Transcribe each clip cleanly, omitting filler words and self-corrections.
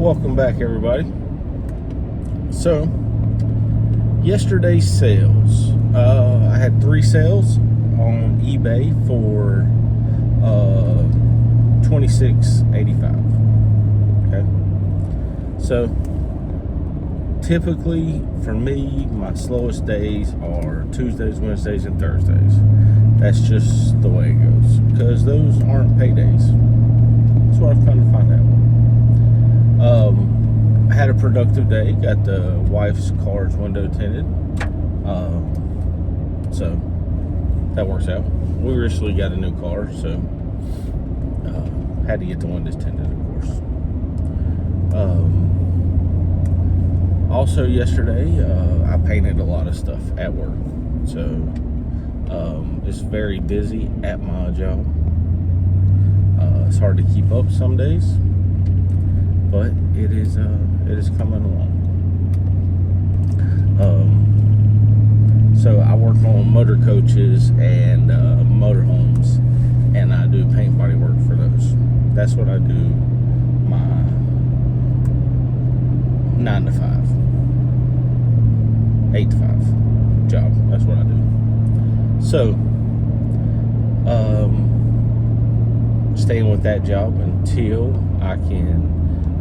Welcome back, everybody. So, yesterday's sales. I had 3 sales on eBay for $26.85. Okay. So, typically for me, my slowest days are Tuesdays, Wednesdays, and Thursdays. That's just the way it goes because those aren't paydays. That's what I've come to find out. I had a productive day. Got the wife's car's window tinted, so that works out. We recently got a new car, so had to get the windows tinted, of course. Also yesterday, I painted a lot of stuff at work, so it's very busy at my job. It's hard to keep up some days, but it is coming along. So I work on motor coaches and motorhomes, and I do paint body work for those. That's what I do my 9 to 5, 8 to 5 job. That's what I do. So staying with that job until I can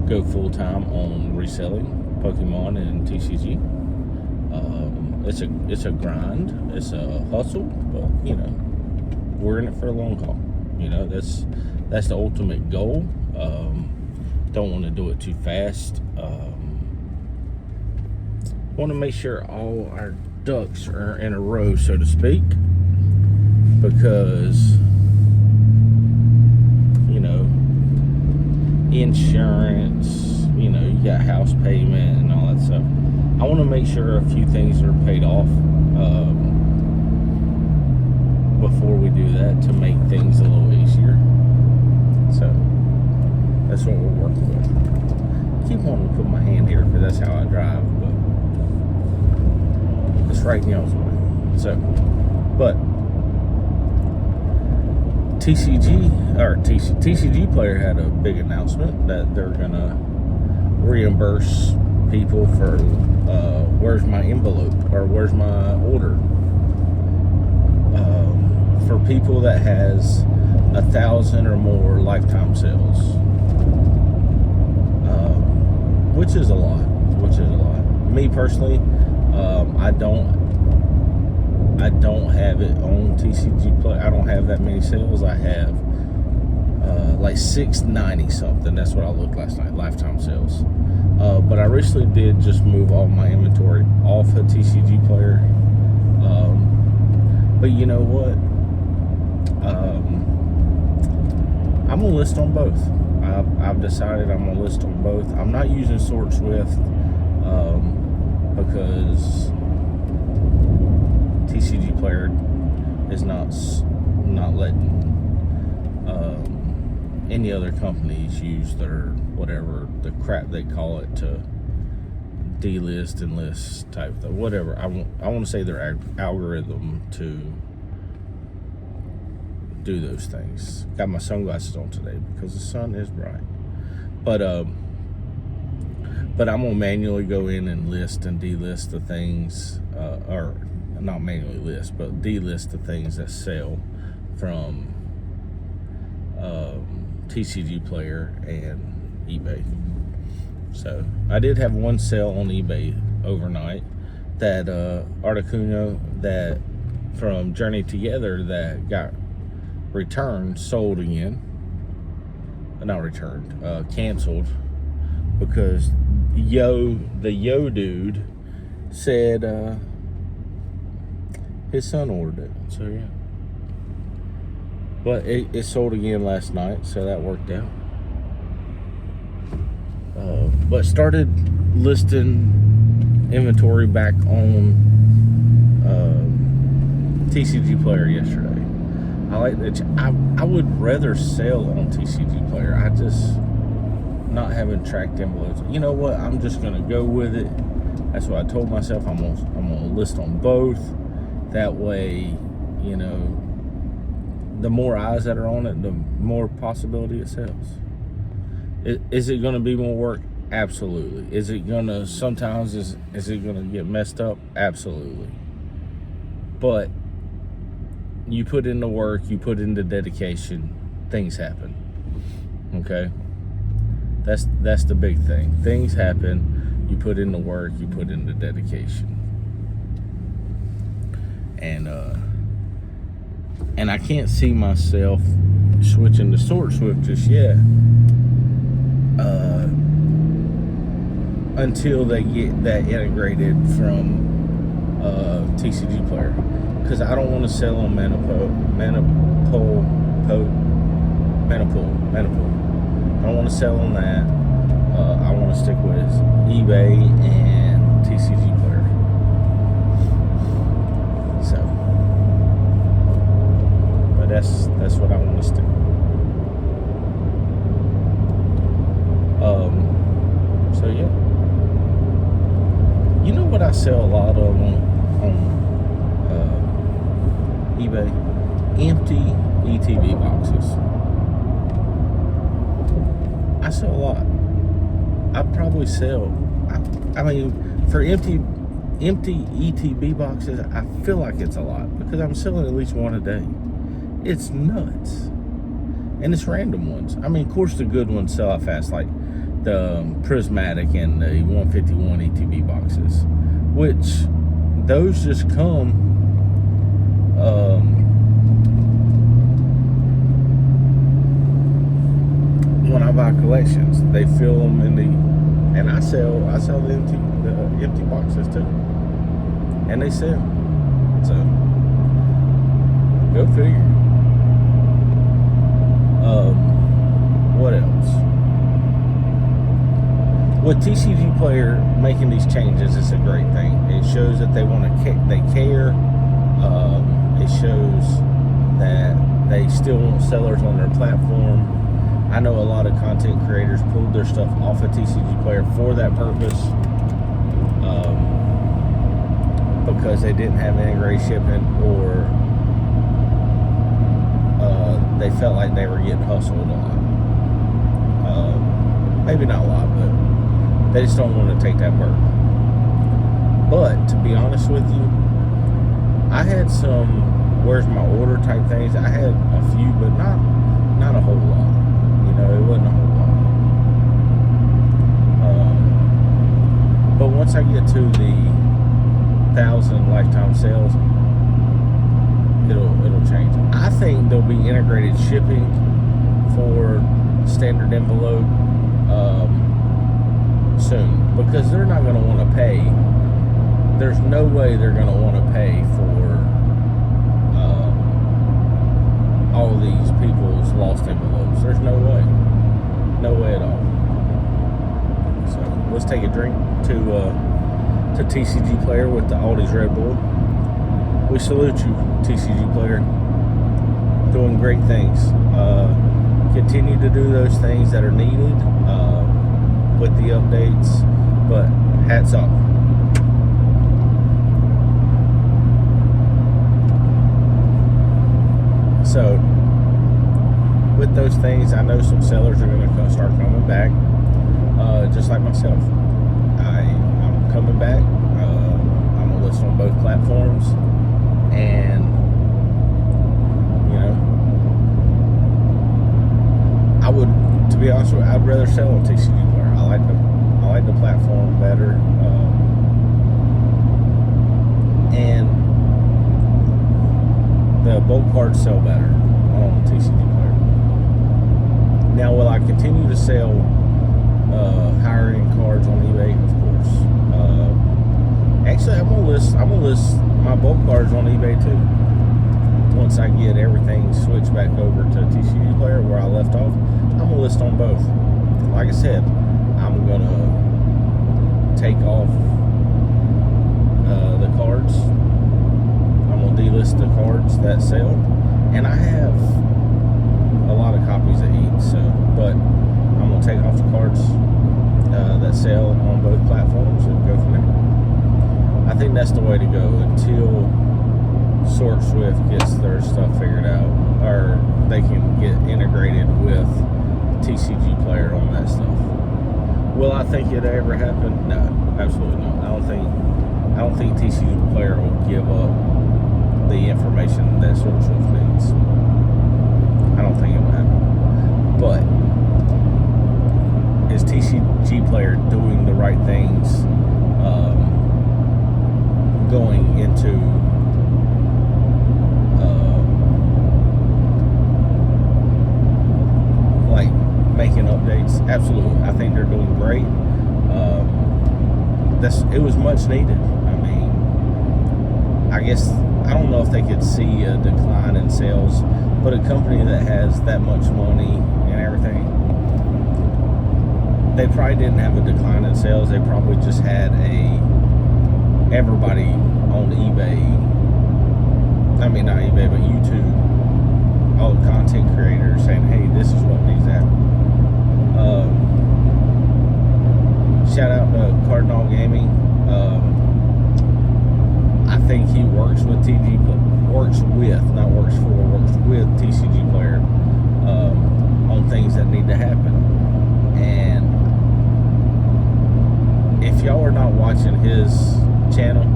go full-time on reselling Pokemon and TCG. It's a grind, it's a hustle, but you know, we're in it for a long haul. You know, that's the ultimate goal. Don't want to do it too fast. Want to make sure all our ducks are in a row, so to speak, because you know, insurance, you know, you got house payment and all that stuff. I want to make sure a few things are paid off before we do that to make things a little easier. So that's what we're working with. I keep wanting to put my hand here because that's how I drive, but it's right y'all's way. So, but TCGplayer had a big announcement that they're gonna reimburse people for where's my envelope or where's my order. For people that has 1,000 or more lifetime sales, which is a lot. Me personally, I don't have it on TCGplayer. I don't have that many sales. I have like 690 something. That's what I looked last night, lifetime sales. But I recently did just move all my inventory off of TCGplayer. But you know what? I'm gonna list on both. I've decided I'm gonna list on both. I'm not using Sword Swift because TCGplayer is not letting any other companies use their whatever the crap they call it to delist and list type of whatever. I want to say their algorithm to do those things. Got my sunglasses on today because the sun is bright, but I'm gonna manually go in and list and delist the things, or not manually list, but delist the things that sell from TCGplayer and eBay. So I did have one sale on eBay overnight. That Articuno that from Journey Together that got returned, sold again. Not returned, canceled, because the Yo dude said his son ordered it. So yeah. But it sold again last night, so that worked out. But started listing inventory back on TCGplayer yesterday. I like that. I would rather sell on TCGplayer. I just not having tracked envelopes. You know what? I'm just gonna go with it. That's what I told myself. I'm gonna list on both. That way, you know, the more eyes that are on it, the more possibility it sells. Is it going to be more work? Absolutely. Is it gonna, sometimes is it gonna get messed up? Absolutely. But you put in the work, you put in the dedication, things happen. Okay? That's the big thing. Things happen, you put in the work, you put in the dedication. And I can't see myself switching to Sword Swift just yet. Until they get that integrated from TCGplayer, because I don't want to sell on Manipool. I don't want to sell on that. I want to stick with eBay and TCGplayer. So, but that's what I want to stick with. So yeah. You know what I sell a lot of on eBay? Empty ETB boxes. I sell a lot. I probably sell, I mean, for empty ETB boxes, I feel like it's a lot because I'm selling at least one a day. It's nuts. And it's random ones. I mean, of course, the good ones sell out fast, like the Prismatic and the 151 ETB boxes, which those just come when I buy collections. They fill them in the, and I sell the empty boxes too, and they sell. So go figure. What else? With TCGplayer making these changes, it's a great thing. It shows that they they care. It shows that they still want sellers on their platform. I know a lot of content creators pulled their stuff off of TCGplayer for that purpose, because they didn't have integrated shipping, or they felt like they were getting hustled a lot. Maybe not a lot, but they just don't want to take that burden. But to be honest with you, I had some where's my order type things. I had a few, but not a whole lot. You know, it wasn't a whole lot. But once I get to the 1,000 lifetime sales, it'll change. I think there'll be integrated shipping for standard envelope soon, because they're not going to want to pay. There's no way they're going to want to pay for all these people's lost envelopes. There's no way at all. So let's take a drink to TCGplayer with the Aldi's Red Bull. We salute you, TCGplayer, doing great things. Continue to do those things that are needed with the updates, but hats off. So with those things, I know some sellers are going to start coming back, just like myself. I'm coming back. I'm going to list on both platforms, and you know, I would, to be honest with you, I'd rather sell on TCGplayer. I like the platform better, and the bulk cards sell better on TCGplayer. Now, will I continue to sell higher end cards on eBay? Of course. Actually, I'm gonna list my bulk cards on eBay too. Once I get everything switched back over to TCGplayer where I left off, I'm gonna list on both. Like I said, I'm gonna take off the cards. I'm gonna delist the cards that sell, and I have a lot of copies of each. So, but I'm gonna take off the cards that sell on both platforms and go from there. I think that's the way to go until Sword Swift gets their stuff figured out, or they can get integrated with TCGplayer on that stuff. Will I think it ever happen? No, absolutely not. I don't think TCGplayer will give up the information that sorts of things. I don't think it will happen. But is TCGplayer doing the right things going into like making updates? Absolutely. I think they're doing great. It was much needed. I mean, I guess I don't know if they could see a decline in sales, but a company that has that much money and everything, they probably didn't have a decline in sales. They probably just had everybody on eBay. I mean, not eBay, but YouTube, all the content creators saying, hey, this is what needs to happen. Shout out to CardNAllGaming. I think he works with TCGplayer on things that need to happen. And if y'all are not watching his channel,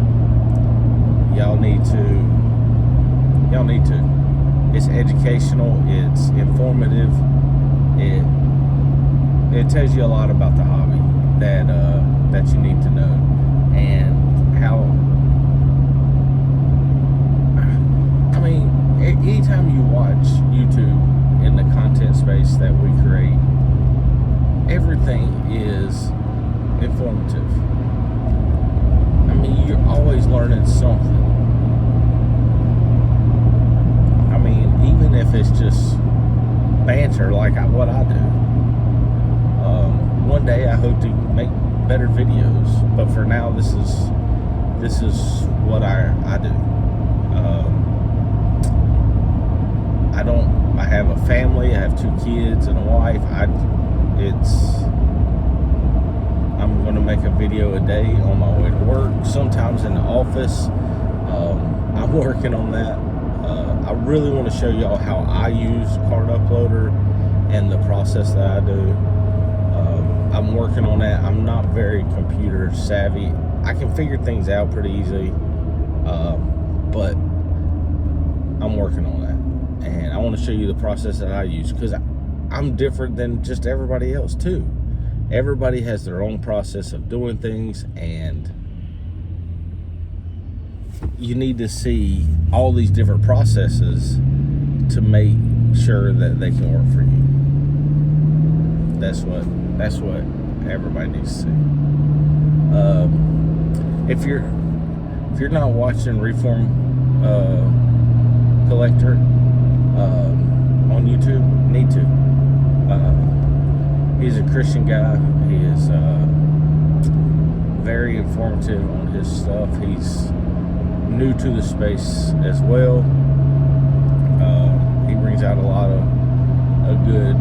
y'all need to. It's educational, it's informative, it tells you a lot about the hobby that you need to know, and how, I mean, anytime you watch YouTube in the content space that we create, everything is informative. I mean, you're always learning something. I mean, even if it's just banter like what I do. One day I hope to make better videos, but for now this is what I do. I have a family, I have 2 kids and a wife. I'm gonna make a video a day on my way to work, sometimes in the office. I'm working on that. I really want to show y'all how I use Card Uploader and the process that I do. I'm working on that. I'm not very computer savvy. I can figure things out pretty easily, but I'm working on that. And I want to show you the process that I use, because I'm different than just everybody else too. Everybody has their own process of doing things, and you need to see all these different processes to make sure that they can work for you. That's what everybody needs to see. If you're not watching Reform Collector on YouTube, you need to. He's a Christian guy. He is very informative on his stuff. He's new to the space as well. He brings out a lot of good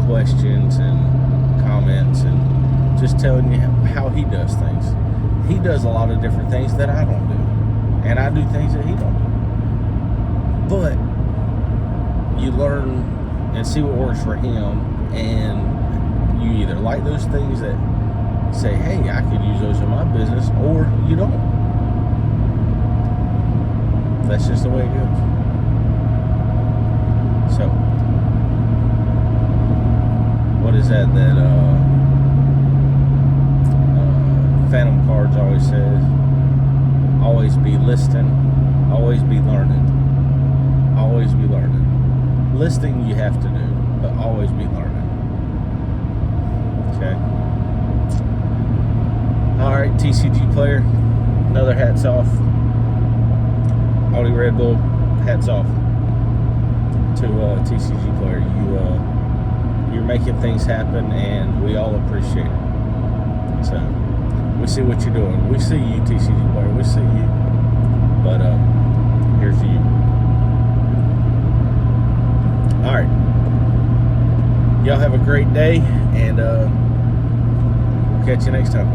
questions and comments, and just telling you how he does things. He does a lot of different things that I don't do, and I do things that he don't do. But you learn and see what works for him, and you either like those things that say, hey, I could use those in my business, or you don't. That's just the way it goes. So, what is that Phantom Cards always says? Always be listening, always be learning. Always be learning. Listing you have to do, but always be learning. Okay. Alright, TCGplayer, another hats off. Audi Red Bull, hats off to TCGplayer. You're making things happen, and we all appreciate it. So, we see what you're doing. We see you, TCGplayer. We see you. But here's you. All right. Y'all have a great day, and we'll catch you next time.